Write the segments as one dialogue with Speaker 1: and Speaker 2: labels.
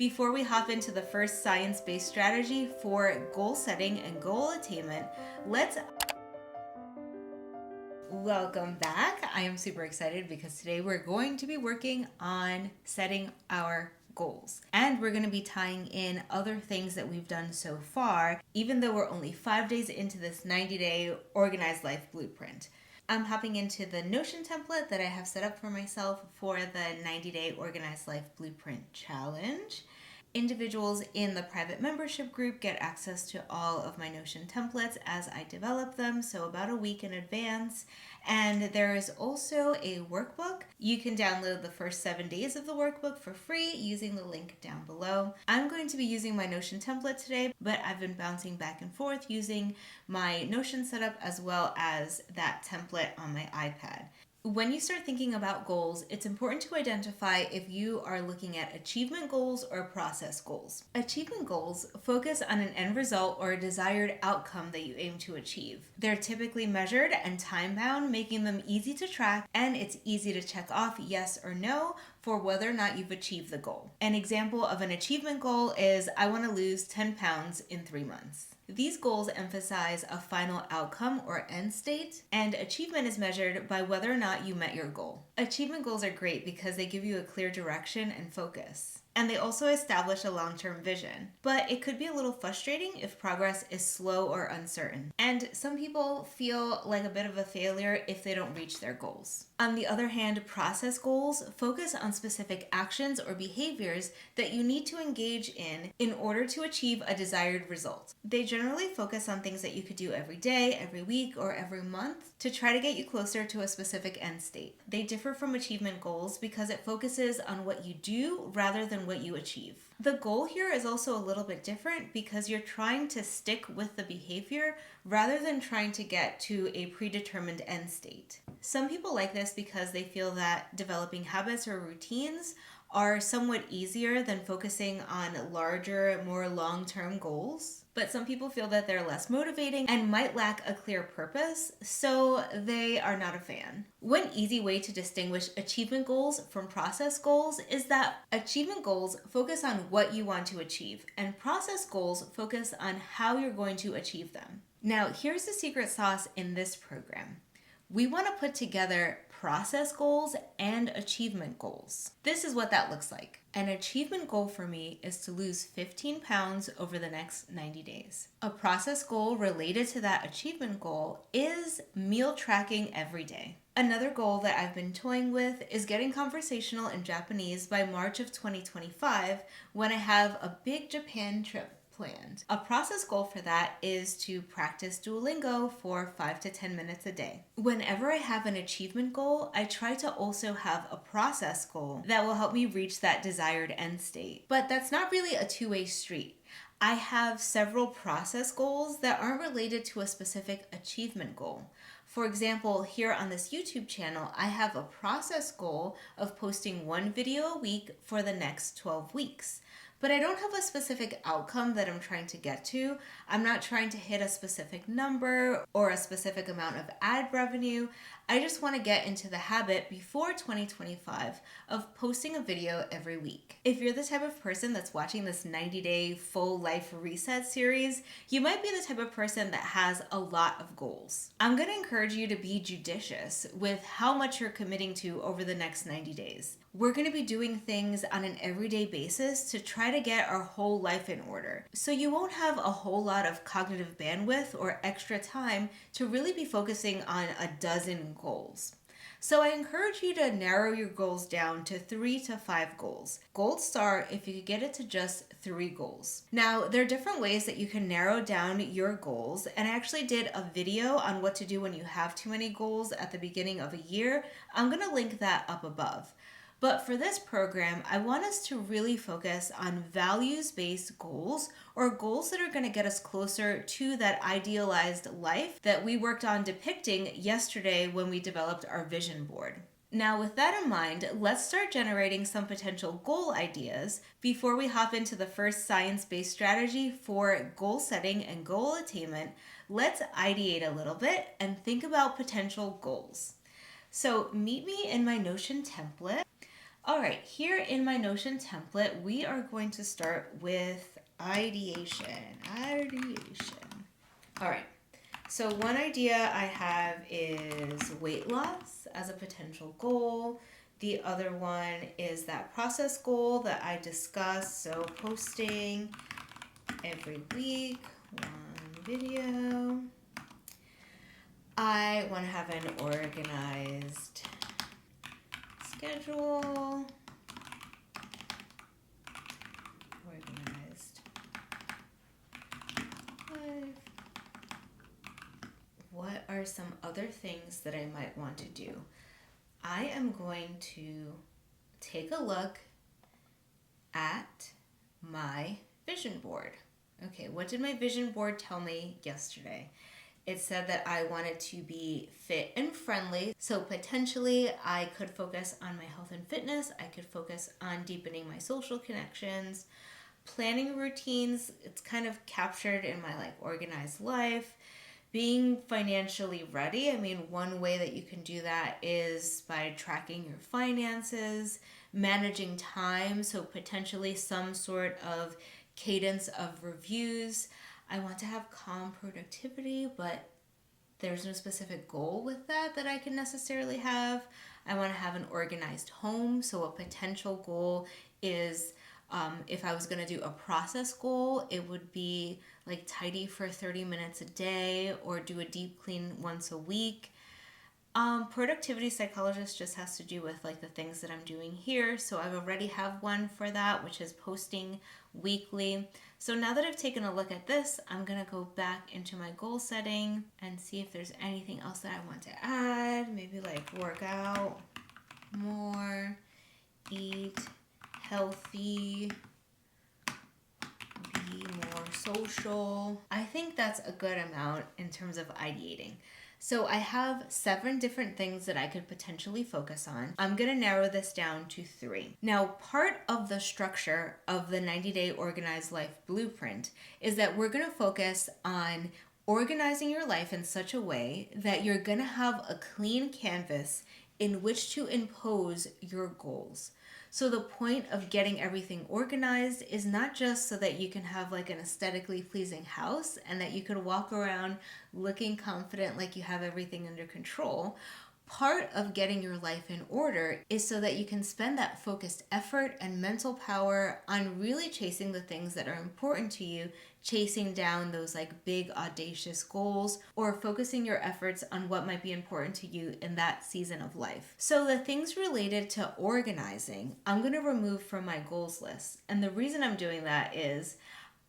Speaker 1: Before we hop into the first science-based strategy for goal setting and goal attainment, let's welcome back. I am super excited because today we're going to be working on setting our goals. And we're going to be tying in other things that we've done so far, even though we're only 5 days into this 90-day organized life blueprint. I'm hopping into the Notion template that I have set up for myself for the 90-day organized life blueprint challenge. Individuals in the private membership group get access to all of my Notion templates as I develop them, so about a week in advance. And there is also a workbook. You can download the first 7 days of the workbook for free using the link down below. I'm going to be using my Notion template today, but I've been bouncing back and forth using my Notion setup as well as that template on my iPad. When you start thinking about goals, it's important to identify if you are looking at achievement goals or process goals. Achievement goals focus on an end result or a desired outcome that you aim to achieve. They're typically measured and time-bound, making them easy to track, and it's easy to check off yes or no for whether or not you've achieved the goal. An example of an achievement goal is, I want to lose 10 pounds in 3 months. These goals emphasize a final outcome or end state, and achievement is measured by whether or not you met your goal. Achievement goals are great because they give you a clear direction and focus. And they also establish a long-term vision. But it could be a little frustrating if progress is slow or uncertain. And some people feel like a bit of a failure if they don't reach their goals. On the other hand, process goals focus on specific actions or behaviors that you need to engage in order to achieve a desired result. They generally focus on things that you could do every day, every week, or every month to try to get you closer to a specific end state. They differ from achievement goals because it focuses on what you do rather than what you achieve. The goal here is also a little bit different because you're trying to stick with the behavior rather than trying to get to a predetermined end state. Some people like this because they feel that developing habits or routines are somewhat easier than focusing on larger, more long-term goals. But some people feel that they're less motivating and might lack a clear purpose, so they are not a fan. One easy way to distinguish achievement goals from process goals is that achievement goals focus on what you want to achieve, and process goals focus on how you're going to achieve them. Now, here's the secret sauce in this program. We want to put together process goals and achievement goals. This is what that looks like. An achievement goal for me is to lose 15 pounds over the next 90 days. A process goal related to that achievement goal is meal tracking every day. Another goal that I've been toying with is getting conversational in Japanese by March of 2025 when I have a big Japan trip planned. A process goal for that is to practice Duolingo for 5 to 10 minutes a day. Whenever I have an achievement goal, I try to also have a process goal that will help me reach that desired end state. But that's not really a two-way street. I have several process goals that aren't related to a specific achievement goal. For example, here on this YouTube channel, I have a process goal of posting 1 video a week for the next 12 weeks. But I don't have a specific outcome that I'm trying to get to. I'm not trying to hit a specific number or a specific amount of ad revenue. I just want to get into the habit before 2025 of posting a video every week. If you're the type of person that's watching this 90-day full life reset series, you might be the type of person that has a lot of goals. I'm going to encourage you to be judicious with how much you're committing to over the next 90 days. We're going to be doing things on an everyday basis to try to get our whole life in order. So you won't have a whole lot of cognitive bandwidth or extra time to really be focusing on a dozen goals. So I encourage you to narrow your goals down to 3 to 5 goals. Gold star if you could get it to just 3 goals. Now, there are different ways that you can narrow down your goals, and I actually did a video on what to do when you have too many goals at the beginning of a year. I'm going to link that up above. But for this program, I want us to really focus on values-based goals, or goals that are going to get us closer to that idealized life that we worked on depicting yesterday when we developed our vision board. Now, with that in mind, let's start generating some potential goal ideas before we hop into the first science-based strategy for goal setting and goal attainment. Let's ideate a little bit and think about potential goals. So meet me in my Notion template. All right, here in my Notion template, we are going to start with ideation. Ideation. All right, so one idea I have is weight loss as a potential goal. The other one is that process goal that I discussed. So posting every week, one video. I want to have an organized schedule. Organized life. What are some other things that I might want to do? I am going to take a look at my vision board. Okay, what did my vision board tell me yesterday? It said that I wanted to be fit and friendly. So potentially I could focus on my health and fitness. I could focus on deepening my social connections, planning routines. It's kind of captured in my organized life. Being financially ready. I mean, one way that you can do that is by tracking your finances, managing time. So potentially some sort of cadence of reviews. I want to have calm productivity, but there's no specific goal with that I can necessarily have. I want to have an organized home. So a potential goal is if I was going to do a process goal, it would be tidy for 30 minutes a day or do a deep clean once a week. Productivity psychologist just has to do with the things that I'm doing here. So I already have one for that, which is posting weekly. So now that I've taken a look at this, I'm going to go back into my goal setting and see if there's anything else that I want to add. Maybe work out more, eat healthy, be more social. I think that's a good amount in terms of ideating. So I have 7 different things that I could potentially focus on. I'm going to narrow this down to 3. Now, part of the structure of the 90-day organized life blueprint is that we're going to focus on organizing your life in such a way that you're going to have a clean canvas in which to impose your goals. So the point of getting everything organized is not just so that you can have an aesthetically pleasing house and that you could walk around looking confident like you have everything under control. Part of getting your life in order is so that you can spend that focused effort and mental power on really chasing the things that are important to you, chasing down those big audacious goals, or focusing your efforts on what might be important to you in that season of life. So the things related to organizing, I'm going to remove from my goals list. And the reason I'm doing that is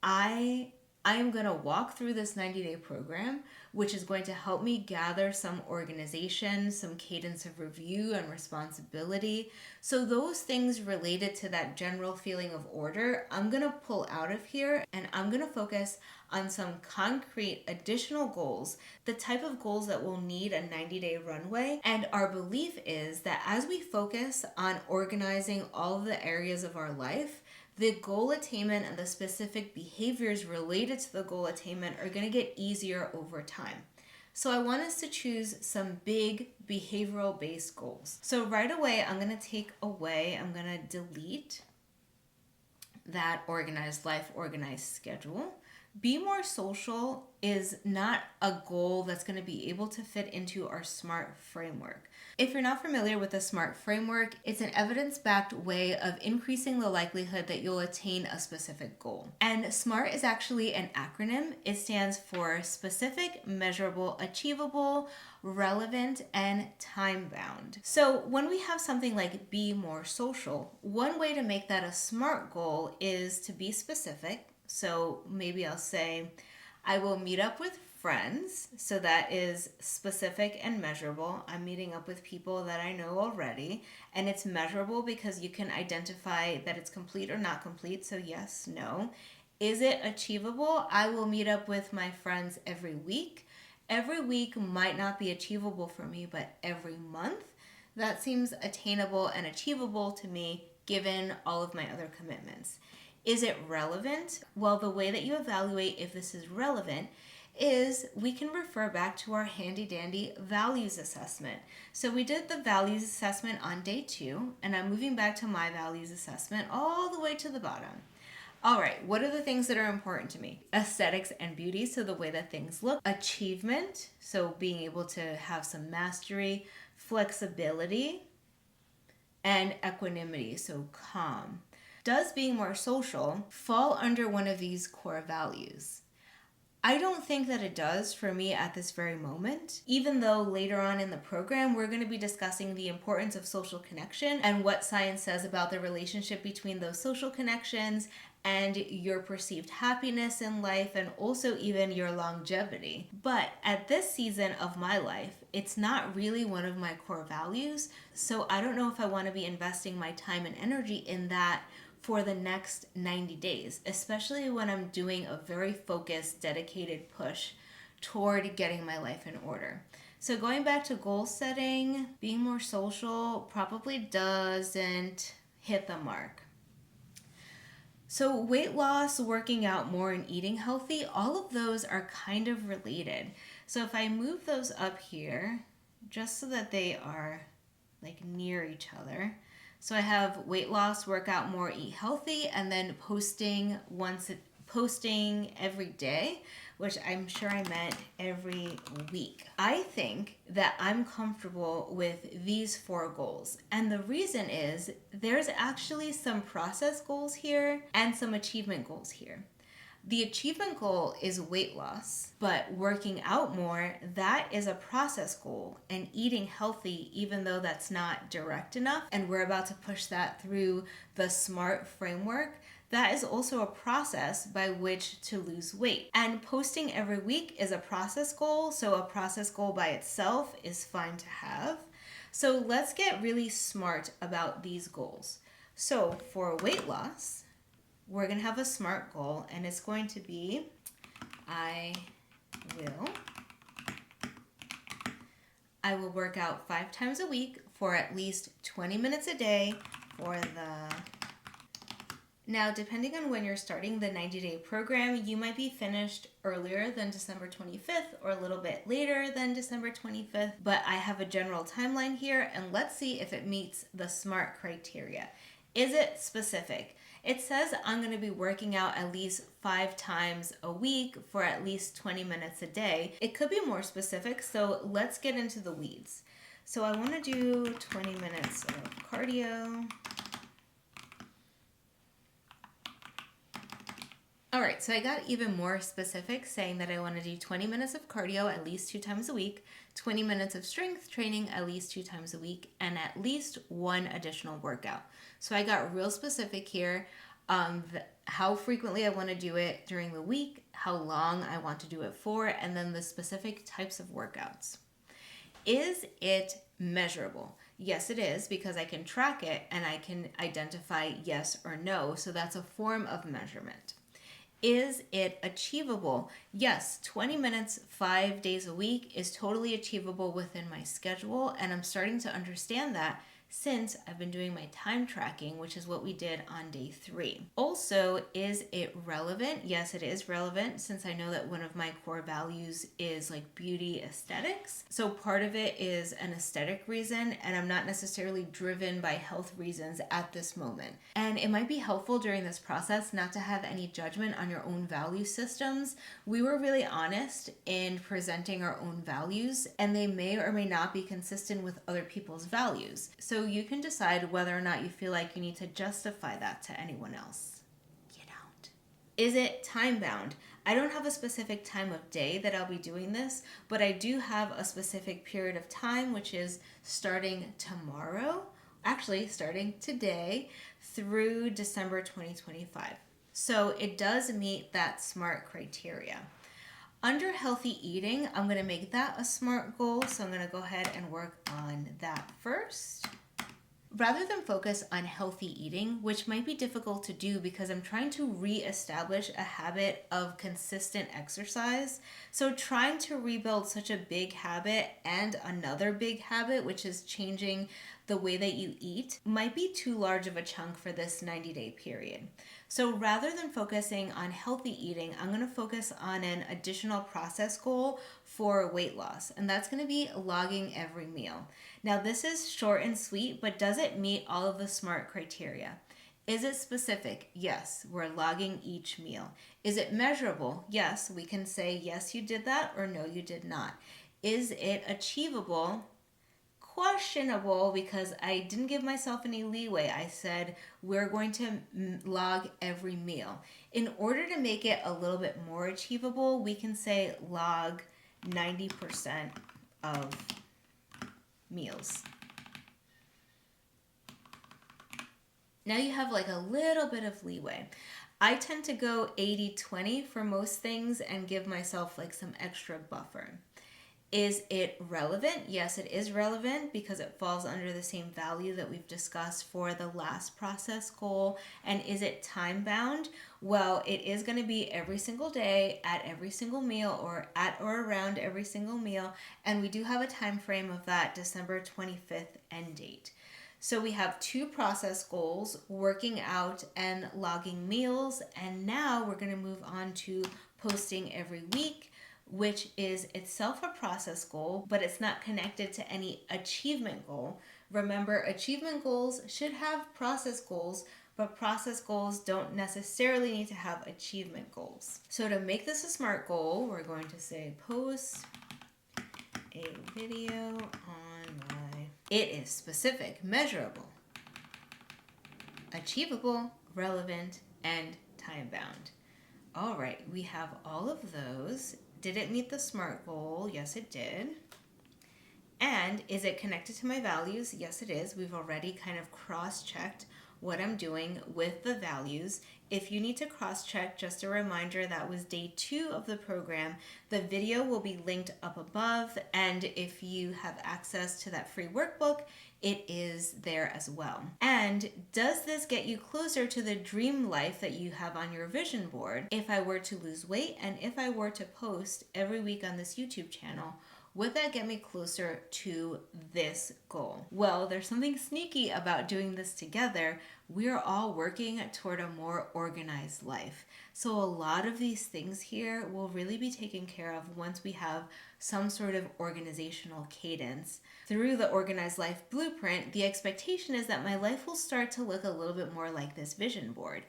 Speaker 1: I am going to walk through this 90-day program, which is going to help me gather some organization, some cadence of review and responsibility. So those things related to that general feeling of order, I'm going to pull out of here and I'm going to focus on some concrete additional goals, the type of goals that will need a 90-day runway. And our belief is that as we focus on organizing all of the areas of our life, the goal attainment and the specific behaviors related to the goal attainment are going to get easier over time. So I want us to choose some big behavioral based goals. So right away, I'm going to delete that organized life, organized schedule. Be more social is not a goal that's going to be able to fit into our SMART framework. If you're not familiar with the SMART framework, it's an evidence-backed way of increasing the likelihood that you'll attain a specific goal. And SMART is actually an acronym. It stands for specific, measurable, achievable, relevant, and time-bound. So when we have something like be more social, one way to make that a SMART goal is to be specific. So maybe I'll say, I will meet up with friends. So that is specific and measurable. I'm meeting up with people that I know already. And it's measurable because you can identify that it's complete or not complete. So yes, no. Is it achievable? I will meet up with my friends every week. Every week might not be achievable for me, but every month, that seems attainable and achievable to me given all of my other commitments. Is it relevant? Well, the way that you evaluate if this is relevant is we can refer back to our handy dandy values assessment. So we did the values assessment on day 2, and I'm moving back to my values assessment all the way to the bottom. All right, what are the things that are important to me? Aesthetics and beauty, so the way that things look. Achievement, so being able to have some mastery. Flexibility, and equanimity, so calm. Does being more social fall under one of these core values? I don't think that it does for me at this very moment, even though later on in the program, we're going to be discussing the importance of social connection and what science says about the relationship between those social connections and your perceived happiness in life and also even your longevity. But at this season of my life, it's not really one of my core values, so I don't know if I want to be investing my time and energy in that for the next 90 days, especially when I'm doing a very focused, dedicated push toward getting my life in order. So going back to goal setting, being more social probably doesn't hit the mark. So weight loss, working out more, and eating healthy, all of those are kind of related. So if I move those up here, just so that they are like near each other, so I have weight loss, work out more, eat healthy, and then posting every day, which I'm sure I meant every week. I think that I'm comfortable with these 4 goals. And the reason is there's actually some process goals here and some achievement goals here. The achievement goal is weight loss, but working out more, that is a process goal. And eating healthy, even though that's not direct enough, and we're about to push that through the SMART framework, that is also a process by which to lose weight. And posting every week is a process goal, so a process goal by itself is fine to have. So let's get really smart about these goals. So for weight loss, we're going to have a SMART goal, and it's going to be I will work out 5 times a week for at least 20 minutes a day for the... Now, depending on when you're starting the 90-day program, you might be finished earlier than December 25th or a little bit later than December 25th, but I have a general timeline here, and let's see if it meets the SMART criteria. Is it specific? It says I'm going to be working out at least 5 times a week for at least 20 minutes a day. It could be more specific, so let's get into the weeds. So I want to do 20 minutes of cardio. All right, so I got even more specific, saying that I want to do 20 minutes of cardio at least 2 times a week, 20 minutes of strength training at least 2 times a week, and at least 1 additional workout. So I got real specific here, how frequently I want to do it during the week, how long I want to do it for, and then the specific types of workouts. Is it measurable? Yes, it is, because I can track it and I can identify yes or no, so that's a form of measurement. Is it achievable? Yes, 20 minutes, 5 days a week is totally achievable within my schedule, and I'm starting to understand that since I've been doing my time tracking, which is what we did on day 3. Also, is it relevant? Yes, it is relevant, since I know that one of my core values is like beauty aesthetics. So part of it is an aesthetic reason, and I'm not necessarily driven by health reasons at this moment. And it might be helpful during this process not to have any judgment on your own value systems. We were really honest in presenting our own values, and they may or may not be consistent with other people's values. So you can decide whether or not you feel like you need to justify that to anyone else. You don't. Is it time bound? I don't have a specific time of day that I'll be doing this, but I do have a specific period of time, which is starting tomorrow, actually starting today through December 2025. So it does meet that SMART criteria. Under healthy eating, I'm going to make that a SMART goal, so I'm going to go ahead and work on that first. Rather than focus on healthy eating, which might be difficult to do because I'm trying to reestablish a habit of consistent exercise. So trying to rebuild such a big habit and another big habit, which is changing the way that you eat, might be too large of a chunk for this 90-day period. So rather than focusing on healthy eating, I'm going to focus on an additional process goal for weight loss, and that's going to be logging every meal. Now, this is short and sweet, but does it meet all of the SMART criteria? Is it specific? Yes, we're logging each meal. Is it measurable? Yes, we can say, yes, you did that, or no, you did not. Is it achievable? Questionable, because I didn't give myself any leeway. I said we're going to log every meal. In order to make it a little bit more achievable, we can say log 90% of meals. Now you have like a little bit of leeway. I tend to go 80-20 for most things and give myself like some extra buffer. Is it relevant? Yes, it is relevant because it falls under the same value that we've discussed for the last process goal. And is it time bound? Well, it is going to be every single day at every single meal, or at or around every single meal. And we do have a time frame of that December 25th end date. So we have 2 process goals, working out and logging meals. And now we're going to move on to posting every week, which is itself a process goal, but it's not connected to any achievement goal. Remember, achievement goals should have process goals, but process goals don't necessarily need to have achievement goals. So to make this a SMART goal, we're going to say post a video on my... It is specific, measurable, achievable, relevant, and time-bound. All right, we have all of those. Did it meet the SMART goal? Yes, it did. And is it connected to my values? Yes, it is. We've already kind of cross-checked what I'm doing with the values. If you need to cross-check, just a reminder, that was day 2 of the program. The video will be linked up above, and if you have access to that free workbook, it is there as well. And does this get you closer to the dream life that you have on your vision board? If I were to lose weight and if I were to post every week on this YouTube channel, would that get me closer to this goal? Well, there's something sneaky about doing this together. We're all working toward a more organized life. So a lot of these things here will really be taken care of once we have some sort of organizational cadence. Through the Organized Life Blueprint, the expectation is that my life will start to look a little bit more like this vision board.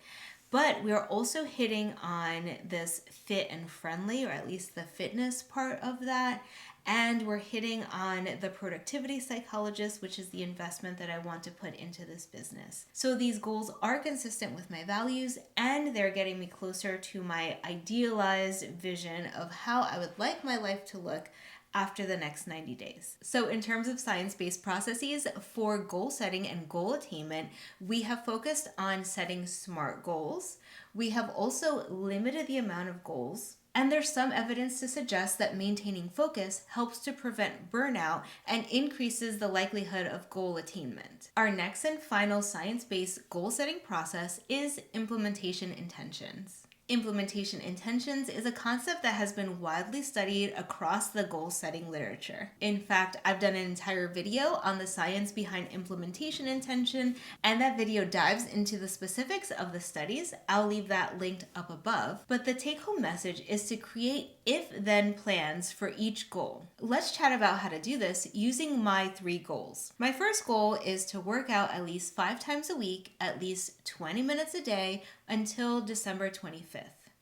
Speaker 1: But we are also hitting on this fit and friendly, or at least the fitness part of that. And we're hitting on the productivity psychologist, which is the investment that I want to put into this business. So these goals are consistent with my values, and they're getting me closer to my idealized vision of how I would like my life to look after the next 90 days. So in terms of science-based processes for goal setting and goal attainment, we have focused on setting SMART goals. We have also limited the amount of goals. And there's some evidence to suggest that maintaining focus helps to prevent burnout and increases the likelihood of goal attainment. Our next and final science-based goal-setting process is implementation intentions. Implementation intentions is a concept that has been widely studied across the goal-setting literature. In fact, I've done an entire video on the science behind implementation intention, and that video dives into the specifics of the studies. I'll leave that linked up above. But the take-home message is to create if-then plans for each goal. Let's chat about how to do this using my 3 goals. My first goal is to work out at least 5 times a week, at least 20 minutes a day, until December 25th.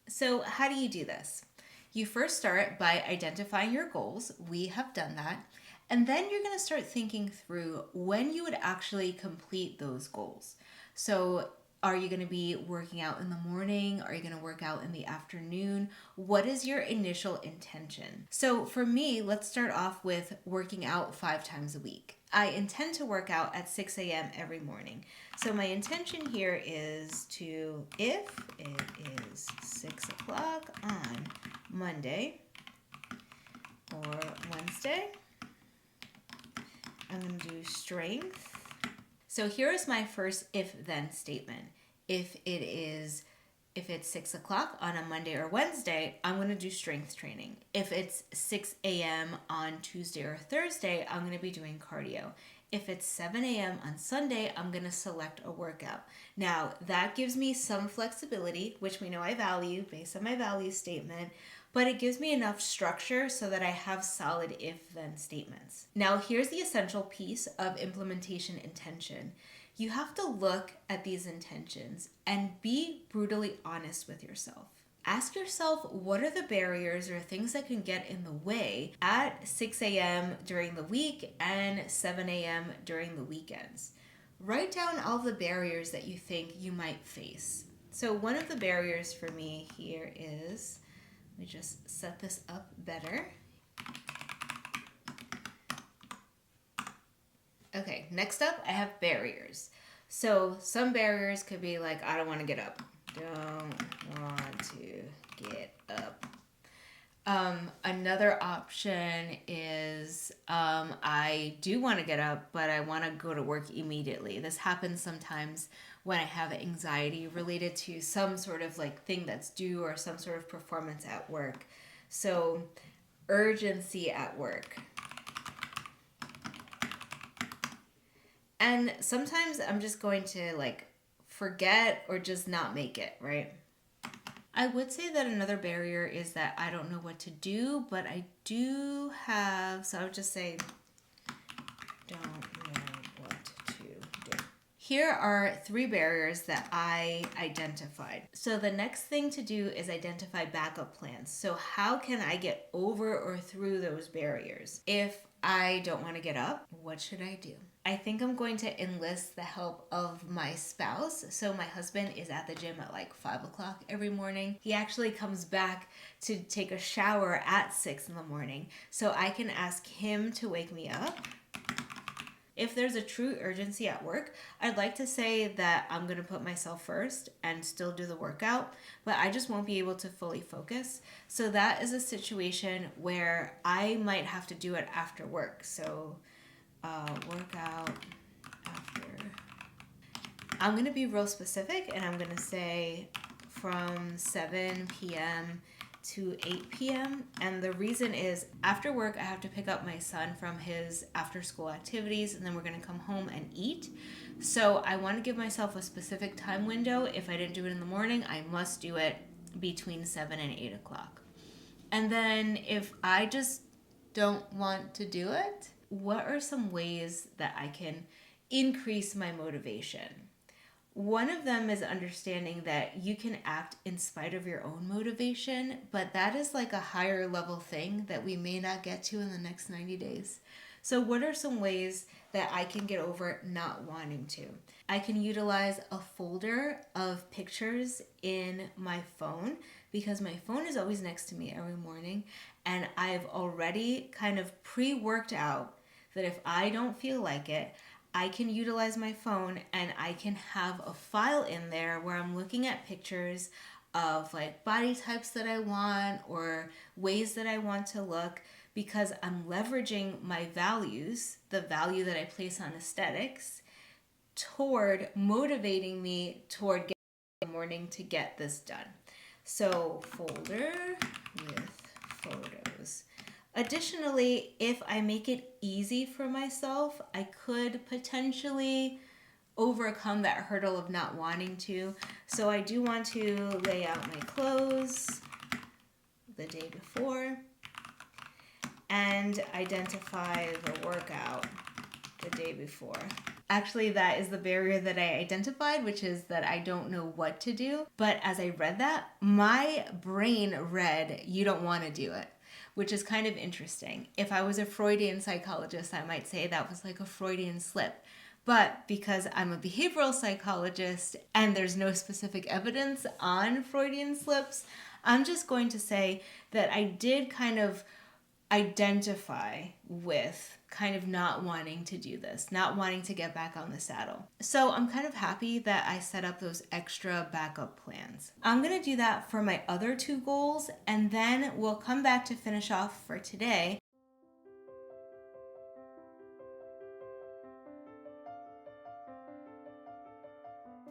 Speaker 1: So how do you do this? You first start by identifying your goals. We have done that. And then you're going to start thinking through when you would actually complete those goals. So are you going to be working out in the morning? Are you going to work out in the afternoon? What is your initial intention? So for me, let's start off with working out 5 times a week. I intend to work out at 6 a.m. every morning. So my intention here is to, if it is 6 o'clock on Monday or Wednesday, I'm going to do strength. So here is my first if-then statement. If it's 6 o'clock on a Monday or Wednesday, I'm going to do strength training. If it's 6 a.m. on Tuesday or Thursday, I'm going to be doing cardio. If it's 7 a.m. on Sunday, I'm going to select a workout. Now, that gives me some flexibility, which we know I value based on my value statement, but it gives me enough structure so that I have solid if-then statements. Now, here's the essential piece of implementation intention. You have to look at these intentions and be brutally honest with yourself. Ask yourself, what are the barriers or things that can get in the way at 6 a.m. during the week and 7 a.m. during the weekends? Write down all the barriers that you think you might face. So one of the barriers for me here is, let me just set this up better. Okay, next up, I have barriers. So some barriers could be like, I don't want to get up. Don't want to get up. Another option is I do want to get up, but I want to go to work immediately. This happens sometimes when I have anxiety related to some sort of like thing that's due or some sort of performance at work. So urgency at work. And sometimes I'm just going to like forget or just not make it, right? I would say that another barrier is that I don't know what to do, but I do have, so I would just say, don't know what to do. Here are 3 barriers that I identified. So the next thing to do is identify backup plans. So how can I get over or through those barriers? If I don't want to get up, what should I do? I think I'm going to enlist the help of my spouse. So my husband is at the gym at like 5 o'clock every morning. He actually comes back to take a shower at 6 in the morning. So I can ask him to wake me up. If there's a true urgency at work, I'd like to say that I'm going to put myself first and still do the workout, but I just won't be able to fully focus. So that is a situation where I might have to do it after work. So workout after. I'm going to be real specific and I'm going to say from 7 p.m. to 8 p.m. And the reason is after work, I have to pick up my son from his after school activities and then we're going to come home and eat. So I want to give myself a specific time window. If I didn't do it in the morning, I must do it between 7 and 8 o'clock. And then if I just don't want to do it, what are some ways that I can increase my motivation? One of them is understanding that you can act in spite of your own motivation, but that is like a higher level thing that we may not get to in the next 90 days. So what are some ways that I can get over not wanting to? I can utilize a folder of pictures in my phone because my phone is always next to me every morning and I've already kind of pre-worked out that if I don't feel like it, I can utilize my phone and I can have a file in there where I'm looking at pictures of like body types that I want or ways that I want to look because I'm leveraging my values, the value that I place on aesthetics, toward motivating me toward getting in the morning to get this done. So folder with photos. Additionally, if I make it easy for myself, I could potentially overcome that hurdle of not wanting to. So I do want to lay out my clothes the day before and identify the workout the day before. Actually, that is the barrier that I identified, which is that I don't know what to do. But as I read that, my brain read, you don't want to do it, which is kind of interesting. If I was a Freudian psychologist, I might say that was like a Freudian slip. But because I'm a behavioral psychologist and there's no specific evidence on Freudian slips, I'm just going to say that I did kind of identify with kind of not wanting to do this, not wanting to get back on the saddle. So I'm kind of happy that I set up those extra backup plans. I'm going to do that for my other 2 goals, and then we'll come back to finish off for today.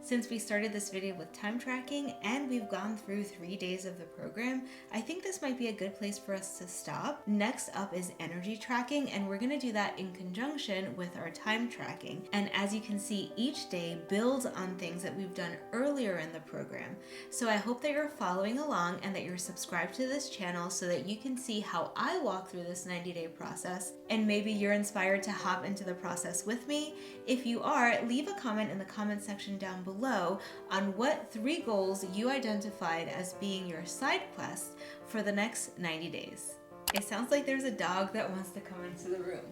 Speaker 1: Since we started this video with time tracking and we've gone through 3 days of the program, I think this might be a good place for us to stop. Next up is energy tracking, and we're going to do that in conjunction with our time tracking. And as you can see, each day builds on things that we've done earlier in the program. So I hope that you're following along and that you're subscribed to this channel so that you can see how I walk through this 90-day process, and maybe you're inspired to hop into the process with me. If you are, leave a comment in the comment section down below on what 3 goals you identified as being your side quest for the next 90 days. It sounds like there's a dog that wants to come into the room.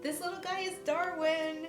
Speaker 1: This little guy is Darwin.